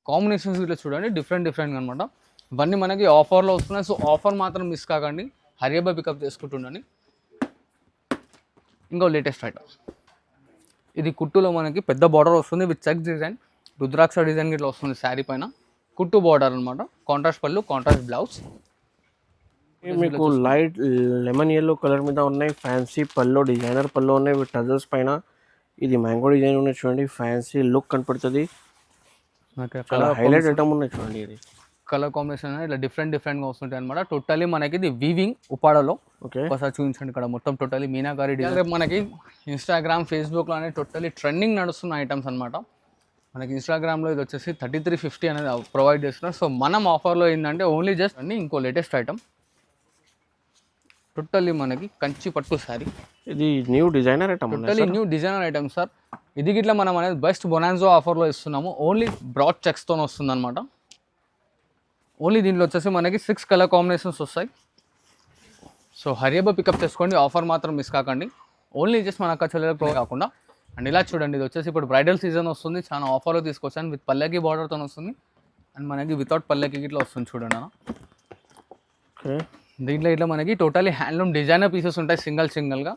Combinations ఇట్లా చూడండి డిఫరెంట్గా అనమాట. ఇవన్నీ మనకి ఆఫర్లో వస్తున్నాయి. సో ఆఫర్ మాత్రం మిస్ కాకండి, హరియబ్బా పికప్ చేసుకుంటుండని. ఇంకో లేటెస్ట్ ఐటమ్, ఇది కుట్టులో మనకి పెద్ద బార్డర్ వస్తుంది with check design, rudraksha design ఇట్లా వస్తుంది శారీ పైన. కుట్టు బార్డర్ అనమాట, కాంట్రాస్ట్ పళ్ళు, కాంట్రాస్ట్ బ్లౌజ్. మీకు లైట్ లెమన్ ఎల్లో కలర్ మీద ఉన్నాయి, ఫ్యాన్సీ పల్లో, డిజైనర్ పల్లో ఉన్నాయి విత్ టజల్స్ పైన. ఇది మ్యాంగో డిజైన్ ఉన్నాయి చూడండి, ఫ్యాన్సీ లుక్ కనపడుతుంది, చాలా హైలైట్ ఐటమ్ ఉన్నాయి చూడండి. ఇది కలర్ కాంబినేషన్ ఇట్లా డిఫరెంట్గా వస్తుంటాయి అనమాట. టోటలీ మనకి ఇది వీవింగ్ ఉపాడలో. ఒకసారి చూపించండి, ఇక్కడ మొత్తం టోటలీ మీనాకారి డిజైన్. మనకి ఇన్స్టాగ్రామ్, ఫేస్బుక్లో అనేది టోటలీ ట్రెండింగ్ నడుస్తున్న ఐటమ్స్ అనమాట. మనకి ఇన్స్టాగ్రామ్లో ఇది వచ్చేసి 3350 అనేది ప్రొవైడ్ చేస్తున్నారు. సో మనం ఆఫర్లో ఏంటంటే ఓన్లీ జస్ట్ అన్ని ఇంకో లేటెస్ట్ ఐటమ్, టోటల్లీ మనకి కంచి పట్టు శారీ. ఇది new designer item, totally new designer item sir. ఇది గిట్లా మనం అనేది బెస్ట్ బొనాన్జో ఆఫర్లో ఇస్తున్నాము. ఓన్లీ బ్రాడ్ చెక్స్తో వస్తుంది అనమాట. ఓన్లీ దీంట్లో వచ్చేసి మనకి 6 కలర్ కాంబినేషన్స్ వస్తాయి. సో హరియబ్బా పికప్ చేసుకోండి, ఆఫర్ మాత్రం మిస్ కాకండి. ఓన్లీ జస్ట్ మన అక్క చెల్లెలకు ప్రో కాకుండా. అండ్ ఇలా చూడండి, ఇది వచ్చేసి ఇప్పుడు బ్రైడల్ సీజన్ వస్తుంది, చాలా ఆఫర్లో తీసుకొచ్చాను. విత్ పల్లకి బార్డర్తో వస్తుంది, అండ్ మనకి వితౌట్ పల్లకి ఇట్లా వస్తుంది చూడండి అన్న. దీంట్లో ఇట్లా మనకి టోటలీ హ్యాండ్లూమ్ డిజైనర్ పీసెస్ ఉంటాయి సింగిల్గా.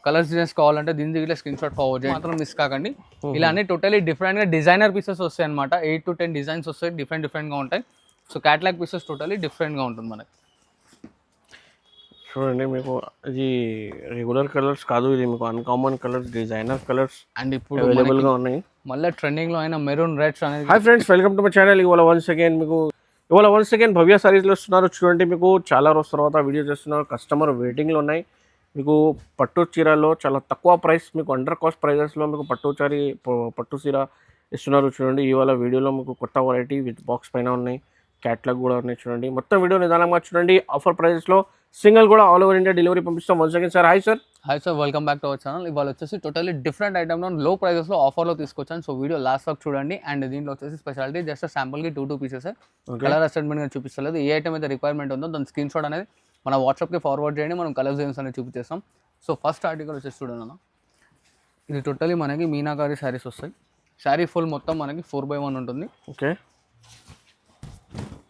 కలర్స్ డిజైన్స్ కావాలంటే దీని ఇట్లా స్క్రీన్ షాట్ ఫార్వర్డ్ చేయండి, మాత్రం మిస్ కాకండి. ఇలా అన్ని టోటలీ డిఫరెంట్గా డిజైనర్ పీసెస్ వస్తాయి అనమాట. 8 to 10 డిజైన్స్ వస్తాయి, డిఫరెంట్గా ఉంటాయి. సో క్యాటలాగ్ పీసెస్ టోటలీ డిఫరెంట్గా ఉంటుంది మనకి. చూడండి, మీకు ఇది రెగ్యులర్ కలర్స్ కాదు, ఇది మీకు uncommon colours, designer colours and ఇప్పుడు అవైలబుల్గా ఉన్నాయి. మళ్ళీ ట్రెండింగ్లో అయిన మెరూన్ రెడ్స్ అనేది. Hi friends, welcome to my channel. ఇవాళ వన్స్ అగైన్ భవ్య సారీస్లో వస్తున్నారు. చూడండి, మీకు చాలా రోజుల తర్వాత వీడియో చేస్తున్నారు. కస్టమర్ వెయిటింగ్లో ఉన్నాయి. మీకు పట్టు చీరలో చాలా తక్కువ ప్రైస్, మీకు అండర్ కాస్ట్ ప్రైజెస్లో మీకు పట్టు చీర ఇస్తున్నారు. చూడండి, ఇవాళ వీడియోలో మీకు కొత్త వెరైటీ విత్ బాక్స్ పైన ఉన్నాయి, క్యాట్లాగ్ కూడా ఉన్నాయి. చూడండి, మొత్తం వీడియో నిదానంగా చూడండి. ఆఫర్ ప్రైజెస్లో సింగిల్ కూడా ఆల్ ఓవర్ ఇండియా డెలివరీ పంపిస్తాం. Once again sir, hi sir. Hi sir, welcome back to our channel. ఇవాళ వచ్చేసి టోటల్లీ డిఫరెంట్ ఐటమ్లో లో ప్రైజెస్లో ఆఫర్లో తీసుకొచ్చాను. సో వీడియో లాస్ట్ వరకు చూడండి. అండ్ దీంట్లో వచ్చేసి స్పెషాలిటీ జస్ట్ శాంపుల్కి 2 పీసెస్ కలర్ అసెస్మెంట్గా చూపిస్తలేదు. ఏ ఐటమ్ అయితే రిక్వైర్మెంట్ ఉందో దాని స్క్రీన్ షాట్ అనేది మన వాట్సాప్కి ఫార్వర్డ్ చేయండి, మనం కలర్ డిజైన్స్ అనేది చూపించేస్తాం. సో ఫస్ట్ ఆర్టికల్ వచ్చేసి చూడండి అన్న, ఇది టోటల్లీ మనకి మీనాకారి శారీస్ వస్తాయి. శారీ ఫుల్ మొత్తం మనకి 4/1 ఉంటుంది. ఓకే,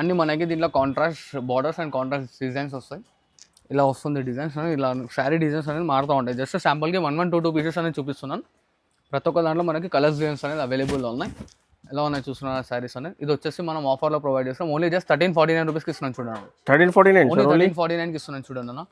అన్ని మనకి దీంట్లో contrast borders and contrast designs వస్తాయి. ఇలా వస్తుంది డిజైన్స్ అనేది, ఇలా శారీ డిజైన్స్ అనేది మారుతూ ఉంటాయి. జస్ట్ శాంపుల్కి 1-2 పీసెస్ అనేది చూపిస్తున్నాను. ప్రతి ఒక్క దాంట్లో మనకి కలర్స్ డిజైన్స్ అనేది అవైలబుల్లో ఉన్నాయి. ఎలా ఉన్నాయి చూస్తున్నారు శారీస్ అనేది. ఇది వచ్చేసి మనం ఆఫర్లో ప్రొవైడ్ చేస్తాం. ఓన్లీ జస్ట్ 1349 రూపీస్కి ఇస్తున్నాను చూడండి. 1349కి ఇస్తున్నాను చూడండి అన్న.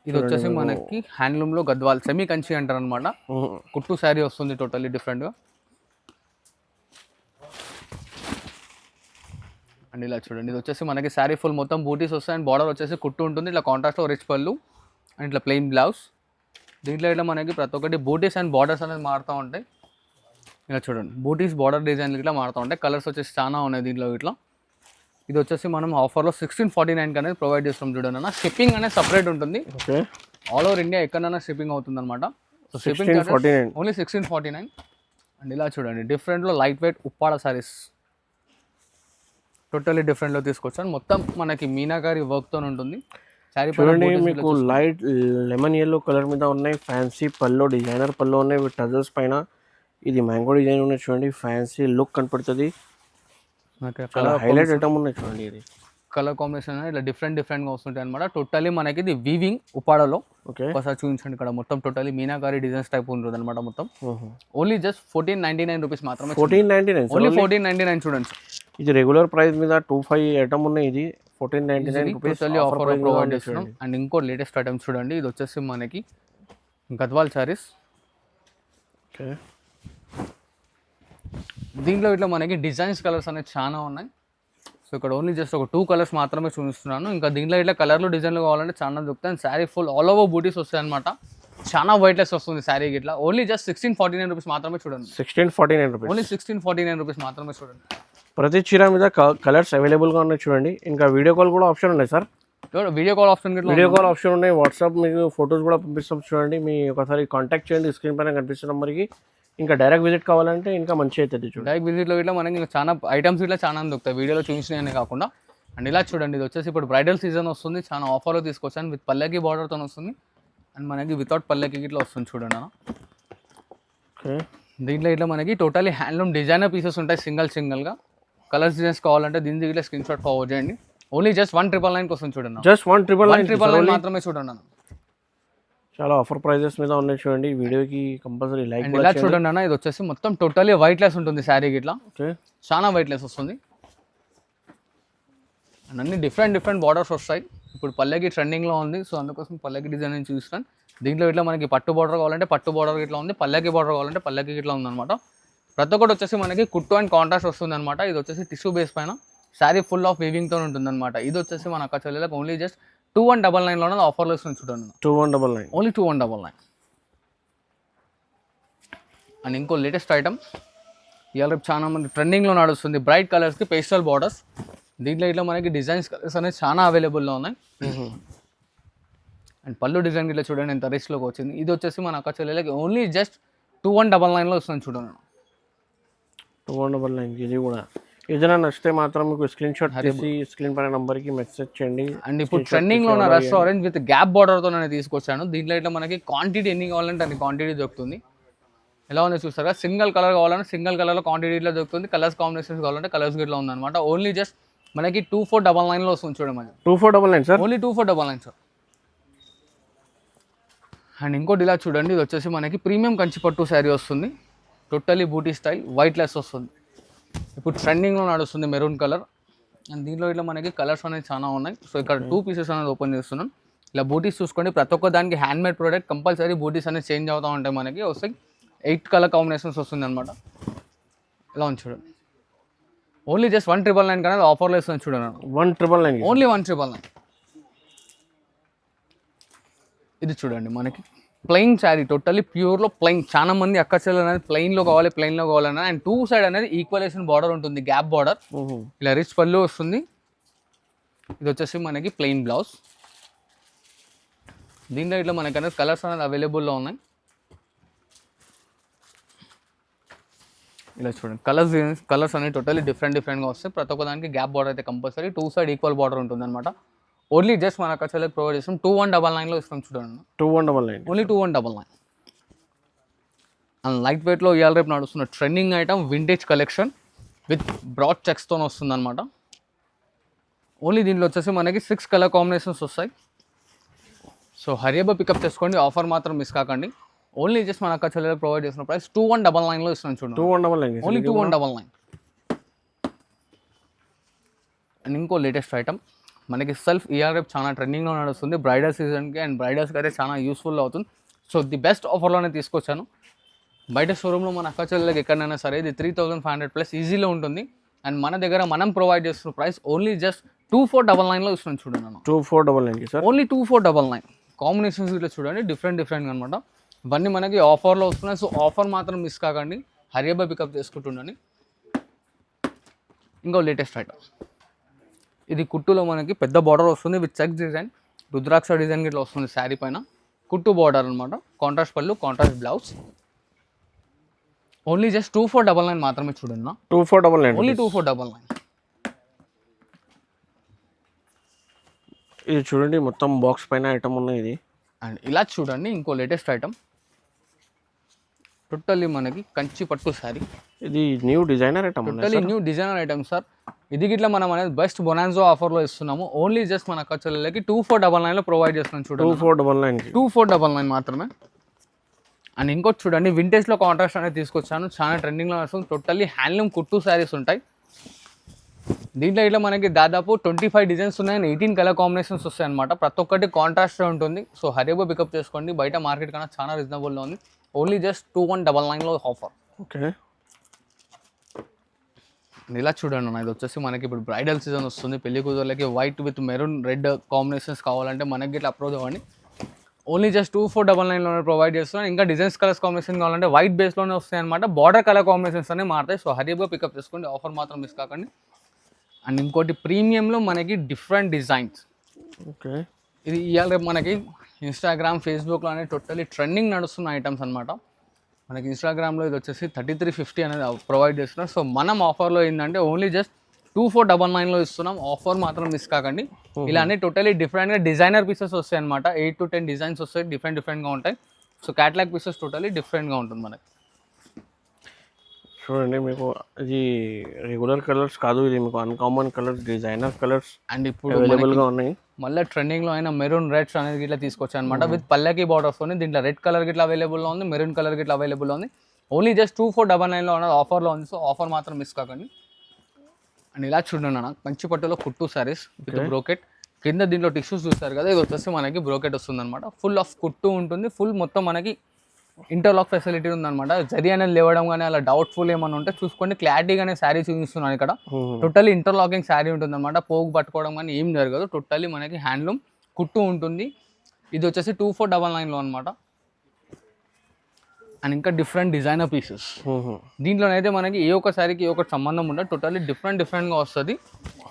ఇది వచ్చేసి మనకి హ్యాండ్లూమ్లో గద్వాల్ సెమీ కంచి అంటారు అనమాట. కుట్టు శారీ వస్తుంది టోటల్లీ డిఫరెంట్గా. అండ్ ఇలా చూడండి, ఇది వచ్చేసి మనకి శారీ ఫుల్ మొత్తం బూటీస్ వస్తాయి అండ్ బార్డర్ వచ్చేసి కుట్టు ఉంటుంది. ఇట్లా కాంట్రాస్ట్లో రిచ్ పళ్ళు అండ్ ఇట్లా ప్లెయిన్ బ్లౌజ్. దీంట్లో ఇట్లా మనకి ప్రతి ఒక్కటి బూటీస్ అండ్ బార్డర్స్ అనేది మారుతూ ఉంటాయి. ఇలా చూడండి, బూటీస్ బార్డర్ డిజైన్లు ఇట్లా మారుతూ ఉంటాయి. కలర్స్ వచ్చేసి చాలా ఉన్నాయి దీంట్లో ఇట్లా. ఇది వచ్చేసి మనం ఆఫర్లో 1649 అనేది ప్రొవైడ్ చేస్తాం చూడండి అన్న. షిప్పింగ్ అనేది సపరేట్ ఉంటుంది, ఆల్ ఓవర్ ఇండియా ఎక్కడైనా షిప్పింగ్ అవుతుంది అనమాట. So shipping only 1649. అండ్ ఇలా చూడండి, డిఫరెంట్లో light weight Uppada saris totally డిఫరెంట్లో తీసుకొచ్చాను. మొత్తం మనకి మీనాకారి వర్క్తో ఉంటుంది శారీ. చూడండి, మీకు లైట్ లెమన్ ఎల్లో కలర్ మీద ఉన్నాయి, ఫ్యాన్సీ పల్లో, డిజైనర్ పల్లో ఉన్నాయి విత్ టజల్స్ పైన. ఇది మ్యాంగో డిజైన్ ఉన్నాయి చూడండి, ఫ్యాన్సీ లుక్ కనపడుతుంది, చాలా హైలైట్ ఐటమ్ ఉన్నాయి చూడండి. ఇది కలర్ కాంబినేషన్ ఇట్లా డిఫరెంట్గా వస్తుంటాయి అనమాట. టోటల్లీ మనకి ఇది వీవింగ్ ఉపాడలో. ఒకసారి చూపించండి, ఇక్కడ మొత్తం టోటల్లీ మీనాకారి డిజైన్స్ టైప్ ఉంటుంది అనమాట. మొత్తం ఓన్లీ జస్ట్ 1499 రూపీస్ మాత్రమే. 1499, ఓన్లీ 1499 చూడండి. ఇది రెగ్యులర్ ప్రైస్ మీద 25 ఐటమ్ ఉన్నాయి. ఇది 1499 రూపీస్ ఆఫర్ ప్రొవైడ్ చేస్తున్నాం. అండ్ ఇంకో లేటెస్ట్ ఐటమ్ చూడండి, ఇది వచ్చేసి మనకి గద్వాల్ శారీస్. దీంట్లో ఇట్లా మనకి డిజైన్స్ కలర్స్ అనేవి చాలా ఉన్నాయి. సో ఇక్కడ ఓన్లీ జస్ట్ ఒక 2 కలర్స్ మాత్రమే చూపిస్తున్నాను. ఇంకా దీంట్లో ఇట్లా కలర్లు డిజైన్లు కావాలంటే చాలా దొరుకుతాయి. శారీ ఫుల్ ఆల్ ఓవర్ బూటీస్ వస్తాయి అనమాట. చాలా వైట్లెస్ వస్తుంది శారీకి. ఇట్లా ఓన్లీ జస్ట్ 1649 రూపీస్ మాత్రమే చూడండి. 1649 రూపీస్, ఓన్లీ 1649 రూపీస్ మాత్రమే చూడండి. ప్రతి చీర మీద కలర్స్ అవైలబుల్గా ఉన్నాయి చూడండి. ఇంకా వీడియో కాల్ కూడా ఆప్షన్ ఉన్నాయి సార్. వీడియో కాల్ ఆప్షన్ ఉన్నాయి. వాట్సాప్ మీకు ఫొటోస్ కూడా పంపిస్తాం చూడండి. మీ ఒకసారి కాంటాక్ట్ చేయండి, స్క్రీన్ పైన కనిపిస్తున్న నెంబర్కి. ఇంకా డైరెక్ట్ విజిట్ కావాలంటే ఇంకా మంచిగా అవుతుంది చూడండి. డైరెక్ట్ విజిట్లో ఇట్లా మనకి ఇంకా చాలా ఐటమ్స్ ఇట్లా చాలా దొరుకుతాయి, వీడియోలో చూపించినవి కాకుండా. అండ్ ఇలా చూడండి, ఇది వచ్చేసి ఇప్పుడు బ్రైడల్ సీజన్ వస్తుంది, చాలా ఆఫర్లో తీసుకొచ్చాను. విత్ పల్లకి బార్డర్తో వస్తుంది అండ్ మనకి వితౌట్ పల్లకి ఇట్లా వస్తుంది చూడండి అన్న. దీంట్లో ఇట్లా మనకి టోటలీ హ్యాండ్లూమ్ డిజైనర్ పీసెస్ ఉంటాయి సింగిల్గా. కలర్స్ డిజైన్స్ కావాలంటే దీని దగ్గర స్క్రీన్ షాట్ ఫార్వర్డ్ చేయండి. ఓన్లీ జస్ట్ 1999 కోసం చూడండి. జస్ట్ 1999 మాత్రమే చూడండి. చాలా ఆఫర్ ప్రైజెస్ మీద ఉన్నాయి చూడండి. ఈ వీడియోకి కంపల్సరీ లైక్ ఇలా చూడండి అన్న. ఇది వచ్చేసి మొత్తం టోటల్లీ వైట్ లెస్ ఉంటుంది శారీకి. ఇట్లా చాలా వైట్ లెస్ వస్తుంది. అండ్ అన్ని డిఫరెంట్ బార్డర్స్ వస్తాయి. ఇప్పుడు పల్లెకి ట్రెండింగ్లో ఉంది, సో అందుకోసం పల్లెకి డిజైన్ నేను చూస్తాను. దీంట్లో ఇట్లా మనకి పట్టు బార్డర్ కావాలంటే పట్టు బార్డర్ ఇట్లా ఉంది, పల్లెకి బార్డర్ కావాలంటే పల్లెకి ఇట్లా ఉందన్నమాట. ప్రతి ఒక్కటి వచ్చేసి మనకి కుట్టు అండ్ కాంట్రాస్ట్ వస్తుంది అనమాట. ఇది వచ్చేసి టిష్యూ బేస్ పైన శారీ ఫుల్ ఆఫ్ వీవింగ్తో ఉంటుంది అనమాట. ఇది వచ్చేసి మన అక్క చెల్లెలకు ఓన్లీ జస్ట్ 2199 ఆఫర్లో వస్తుంది చూడండి. 2199 ఓన్లీ 2199. అండ్ ఇంకో లేటెస్ట్ ఐటమ్ ఇవాళ రేపు చాలా మంది ట్రెండింగ్లో నడుస్తుంది, బ్రైట్ కలర్స్కి పేస్టల్ బార్డర్స్. దీంట్లో ఇట్లా మనకి డిజైన్స్ కలర్స్ అనేది చాలా అవైలబుల్లో ఉన్నాయి. అండ్ పళ్ళు డిజైన్ ఇట్లా చూడండి ఎంత రిచ్లోకి వచ్చింది. ఇది వచ్చేసి మన అక్క చెల్లెలకి ఓన్లీ జస్ట్ 2199 వస్తుంది చూడండి. 2199 ఇది కూడా. ఏదైనా నచ్చితే మాత్రం మీకు స్క్రీన్ షాట్ తీసి స్క్రీన్ పైన నంబర్కి మెసేజ్ చేయండి. అండ్ ఇప్పుడు ట్రెండింగ్లో ఉన్న రష్ ఆరెంజ్ విత్ గ్యాప్ బార్డర్తో నేను తీసుకొచ్చాను. దీంట్లో ఇట్లా మనకి క్వాంటిటీ ఎన్ని కావాలంటే అన్ని క్వాంటిటీ దొరుకుతుంది. ఎలా ఉందో చూస్తారా, సింగిల్ కలర్ కావాలంటే సింగిల్ కలర్లో క్వాంటిటీ ఇట్లా దొరుకుతుంది, కలర్స్ కాంబినేషన్స్ కావాలంటే కలర్స్ ఇట్లా ఉందన్నమాట. ఓన్లీ జస్ట్ మనకి 2499 వస్తుంది చూడండి. 2499 సార్, ఓన్లీ 2499 సార్. అండ్ ఇంకోటి ఇలా చూడండి, ఇది వచ్చేసి మనకి ప్రీమియం కంచిపట్టు శారీ వస్తుంది, టోటలీ బూటీ స్టైల్, వైట్ లెస్ వస్తుంది. ఇప్పుడు ట్రెండింగ్లో నడుస్తుంది మెరూన్ కలర్. అండ్ దీంట్లో ఇట్లా మనకి కలర్స్ అనేది చాలా ఉన్నాయి. సో ఇక్కడ 2 పీసెస్ అనేది ఓపెన్ చేస్తున్నాను. ఇలా బూటీస్ చూసుకోండి, ప్రతి ఒక్క దానికి హ్యాండ్మేడ్ ప్రోడక్ట్, కంపల్సరీ బూటీస్ అనేది చేంజ్ అవుతూ ఉంటాయి. మనకి వస్తాయి 8 కలర్ కాంబినేషన్స్ వస్తుంది అనమాట. ఇలా ఉంది చూడండి. ఓన్లీ జస్ట్ 1999 అనేది ఆఫర్లో ఇస్తుంది చూడండి. 1999 ఓన్లీ 1999. ఇది చూడండి మనకి ప్లెయిన్ శారీ, టోటల్లీ ప్యూర్లో ప్లెయిన్. చాలా మంది అక్క చెల్లెలు అనేది ప్లెయిన్లో కావాలన్నా. అండ్ 2 సైడ్ అనేది ఈక్వలేషన్ బార్డర్ ఉంటుంది, గ్యాప్ బార్డర్. ఇలా రిచ్ పళ్ళు వస్తుంది. ఇది వచ్చేసి మనకి ప్లెయిన్ బ్లౌజ్. దీంట్లో ఇట్లా మనకి అనేది కలర్స్ అనేది అవైలబుల్లో ఉన్నాయి. ఇలా చూడండి కలర్స్ అనేవి టోటలీ డిఫరెంట్గా వస్తాయి. ప్రతి ఒక్క దానికి గ్యాప్ బార్డర్ అయితే కంపల్సరీ 2 సైడ్ ఈక్వల్ బార్డర్ ఉంటుంది అనమాట. ఓన్లీ జస్ట్ మన అక్క చెల్లెకి ప్రొవైడ్ చేస్తాం 2199 ఇస్తాం చూడండి. 2199 ఓన్లీ 2199. అండ్ లైట్ వెయిట్లో ఇవాళ రేపు నడుస్తున్న trending item vintage collection with broad చెక్స్తో వస్తుంది అనమాట. ఓన్లీ దీంట్లో వచ్చేసి మనకి 6 కలర్ కాంబినేషన్స్ వస్తాయి. సో హరియబా పికప్ చేసుకోండి, ఆఫర్ మాత్రం మిస్ కాకండి. ఓన్లీ జస్ట్ మన అక్క చెల్లెలకు ప్రొవైడ్ చేసిన ప్రైస్ 2199 ఇస్తున్నాం చూడండి. 2199 ఓన్లీ 2199. అండ్ ఇంకో లేటెస్ట్ ఐటమ్ మనకి సెల్ఫ్ ఇయర్ రేపు చాలా ట్రెండింగ్లో నడుస్తుంది బ్రైడల్ సీజన్కి. అండ్ బ్రైడల్స్కి అయితే చాలా యూస్ఫుల్ అవుతుంది. సో ది బెస్ట్ ఆఫర్లోనే తీసుకొచ్చాను. బయట షోరూంలో మన అక్క చెల్లెలకు ఎక్కడైనా సరే ఇది 3500+ ఈజీలో ఉంటుంది. అండ్ మన దగ్గర మనం ప్రొవైడ్ చేస్తున్న ప్రైస్ ఓన్లీ జస్ట్ 2499 ఇస్తున్నాం చూడండి. 2499 సార్, ఓన్లీ 2499. కాంబినేషన్స్ ఇట్లా చూడండి డిఫరెంట్గా అనమాట. ఇవన్నీ మనకి ఆఫర్లో వస్తున్నాయి. సో ఆఫర్ మాత్రం మిస్ కాకండి, హరియబా పికప్ చేసుకుంటుండని. ఇంకో లేటెస్ట్ ఐటమ్ ఇది కుట్టులో మనకి పెద్ద బార్డర్ వస్తుంది with check design, rudraksha design ఇట్లా వస్తుంది శారీ పైన. కుట్టు బార్డర్ అనమాట, కాంట్రాస్ట్ పళ్ళు, కాంట్రాస్ట్ బ్లౌజ్. ఓన్లీ జస్ట్ 2499 మాత్రమే చూడండి. 2499 ఓన్లీ 2499. ఇది చూడండి మొత్తం బాక్స్ పైన ఐటమ్ ఉన్నాయి ఇది. అండ్ ఇలా చూడండి ఇంకో లేటెస్ట్ ఐటమ్ టోటల్లీ మనకి కంచి పట్టు శారీ. ఇది new designer item, totally new designer item sir. ఇది గిట్లా మనం అనేది బెస్ట్ బొనాన్జో ఆఫర్లో ఇస్తున్నాము. ఓన్లీ జస్ట్ మన ఖర్చులకి 2499 ప్రొవైడ్ చేస్తున్నాం చూడండి. 2499 మాత్రమే. అండ్ ఇంకోటి చూడండి వింటేజ్లో కాంట్రాస్ట్ అనేది తీసుకొచ్చాను, చాలా ట్రెండింగ్లో వస్తుంది. టోటల్లీ హ్యాండ్లూమ్ కుట్టు శారీస్ ఉంటాయి. దీంట్లో ఇట్లా మనకి దాదాపు 25 డిజైన్స్ ఉన్నాయి అండ్ 18 కలర్ కాంబినేషన్స్ వస్తాయి అనమాట. ప్రతి ఒక్కటి కాంట్రాస్ట్ ఉంటుంది. సో హరియబా పికప్ చేసుకోండి, బయట మార్కెట్ కన్నా చాలా రీజనబుల్లో ఉంది. Only just 2199 offer. ఓకే, ఇలా చూడండి అన్న, ఇది వచ్చేసి మనకి ఇప్పుడు బ్రైడల్ సీజన్ వస్తుంది. పెళ్లి కూతుర్లకి white with maroon red combinations కావాలంటే మనకి ఇట్లా అప్రోచ్ అవ్వండి. ఓన్లీ జస్ట్ 2499 ప్రొవైడ్ చేస్తున్నాను. ఇంకా డిజైన్స్ కలర్స్ కాంబినేషన్ కావాలంటే వైట్ బేస్లోనే వస్తాయి అనమాట. బార్డర్ కలర్ కాంబినేషన్స్ అనేవి మారుతాయి. సో హరియబా పికప్ చేసుకోండి, ఆఫర్ మాత్రం మిస్ కాకండి. అండ్ ఇంకోటి ప్రీమియంలో మనకి డిఫరెంట్ డిజైన్స్. ఓకే, ఇది ఇవాళ రేపు మనకి ఇన్స్టాగ్రామ్ ఫేస్బుక్లో అనేది టోటలీ ట్రెండింగ్ నడుస్తున్న ఐటమ్స్ అనమాట. మనకి ఇన్స్టాగ్రామ్లో ఇది వచ్చేసి 3350 అనేది ప్రొవైడ్ చేస్తున్నారు. సో మనం ఆఫర్లో ఏంటంటే ఓన్లీ జస్ట్ 2499 ఇస్తున్నాం, ఆఫర్ మాత్రం మిస్ కాకండి. ఇలా అన్ని టోటలీ డిఫరెంట్గా డిజైనర్ పీసెస్ వస్తాయి అనమాట. 8 to 10 డిజైన్స్ వస్తాయి, డిఫరెంట్గా ఉంటాయి. సో క్యాటలాగ్ పీసెస్ టోటలీ డిఫరెంట్గా ఉంటుంది మనకి. చూడండి మీకు ఇది రెగ్యులర్ కలర్స్ కాదు, ఇది మీకు uncommon colours, designer colours and ఇప్పుడు అవైలబుల్గా ఉన్నాయి. మళ్ళీ ట్రెండింగ్లో అయిన మెరూన్ రెడ్స్ అనేది ఇట్లా తీసుకొచ్చాను అనమాట విత్ పల్లకి బార్డర్స్ ఉంది. దీంట్లో రెడ్ కలర్ గిట్లా అవైలబుల్లో ఉంది, మెరూన్ కలర్ గిట్లా అవైలబుల్లో ఉంది. ఓన్లీ జస్ట్ 2499లో ఉన్నది, ఆఫర్లో ఉంది. సో ఆఫర్ మాత్రం మిస్ కాకండి. అండ్ ఇలా చూడండి అన్న, మంచి పట్టులో కుట్టు సారీస్ విత్ బ్రోకెట్. కింద దీంట్లో టిష్యూస్ చూస్తారు కదా, ఇది వచ్చేసి మనకి బ్రోకెట్ వస్తుంది అనమాట. ఫుల్ ఆఫ్ కుట్టు ఉంటుంది, ఫుల్ మొత్తం మనకి ఇంటర్లాక్ ఫెసిలిటీ ఉందన్నమాట. జరి అనేది లేవడం కానీ అలా డౌట్ఫుల్ ఏమైనా ఉంటే చూసుకోండి. క్లారిటీగానే శారీ చూపిస్తున్నాను ఇక్కడ. టోటల్లీ ఇంటర్లాకింగ్ శారీ ఉంటుంది అనమాట. పోగు పట్టుకోవడం కానీ ఏం జరగదు. టోటల్లీ మనకి హ్యాండ్లూమ్ కుట్టు ఉంటుంది. ఇది వచ్చేసి 2499లో అనమాట. అండ్ ఇంకా డిఫరెంట్ డిజైనర్ పీసెస్. దీంట్లోనైతే మనకి ఏ ఒక్క శారీకి ఏ ఒక్కటి సంబంధం ఉండదు. టోటల్లీ డిఫరెంట్గా వస్తుంది.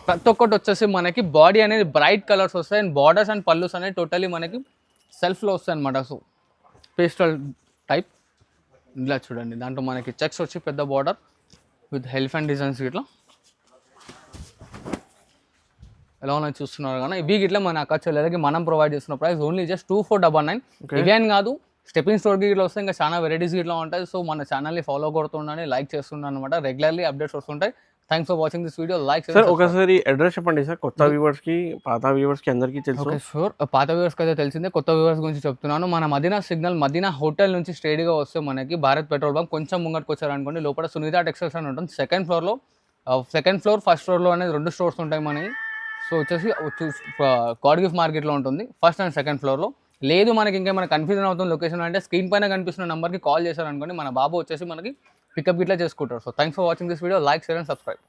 ప్రతి ఒక్కటి వచ్చేసి మనకి బాడీ అనేది బ్రైట్ కలర్స్ వస్తాయి. అండ్ బార్డర్స్ అండ్ పల్లూస్ అనేది టోటల్లీ మనకి సెల్ఫ్లో వస్తాయి అనమాట. సో పేస్టల్ టైప్ ఇలా చూడండి. దాంట్లో మనకి చెక్స్ వచ్చి పెద్ద బార్డర్ విత్ ఎలిఫెంట్ డిజైన్స్ ఇట్లా ఎలా ఉన్నాయి చూస్తున్నారు కానీ ఇవి ఇట్లా మన అక్క చెల్లెలకి మనం ప్రొవైడ్ చేస్తున్న ప్రైస్ ఓన్లీ జస్ట్ 2499. ఇవే అని కాదు, స్టెప్పింగ్ స్టోర్కి ఇట్లా వస్తే ఇంకా చాలా వెరైటీస్ ఇట్లా ఉంటాయి. సో మన ఛానల్ని ఫాలో కొడుతుండని, లైక్ చేస్తున్నాను అనమాట. రెగ్యులర్లీ అప్డేట్స్ వస్తుంటాయి. Thanks for watching this video. Like sir ఒకసారి అడ్రస్ చెప్పండి సార్, కొత్త వ్యూవర్స్కి పాత వ్యూవర్స్కి అందరికీ తెలుసు. Okay sure. పాత వ్యూవర్స్కి అయితే తెలిసిందే, కొత్త వ్యూవర్స్ గురించి చెప్తున్నాను. మన మదీనా సిగ్నల్ మదీనా హోటల్ నుంచి స్ట్రైట్గా వస్తే మనకి భారత్ పెట్రోల్ బంక్ కొంచెం ముంగట్కి వచ్చారనుకోండి, లోపల సునీత టెక్స్టైల్స్ అని ఉంటుంది. సెకండ్ ఫ్లోర్ ఫస్ట్ ఫ్లోర్లో అనేది 2 స్టోర్స్ ఉంటాయి మనకి. సో వచ్చేసి గాడ్ గిఫ్ట్ మార్కెట్లో ఉంటుంది ఫస్ట్ అండ్ సెకండ్ ఫ్లోర్లో. లేదు మనకి ఇంకేమైనా కన్ఫ్యూజన్ అవుతుంది లొకేషన్ అంటే స్క్రీన్ పైన కనిపిస్తున్న నెంబర్కి కాల్ చేశారనుకోండి, మన బాబు వచ్చేసి మనకి పికప్ ఇట్లా చేసుకుంటారు. So thanks for watching this video. Like, share and subscribe.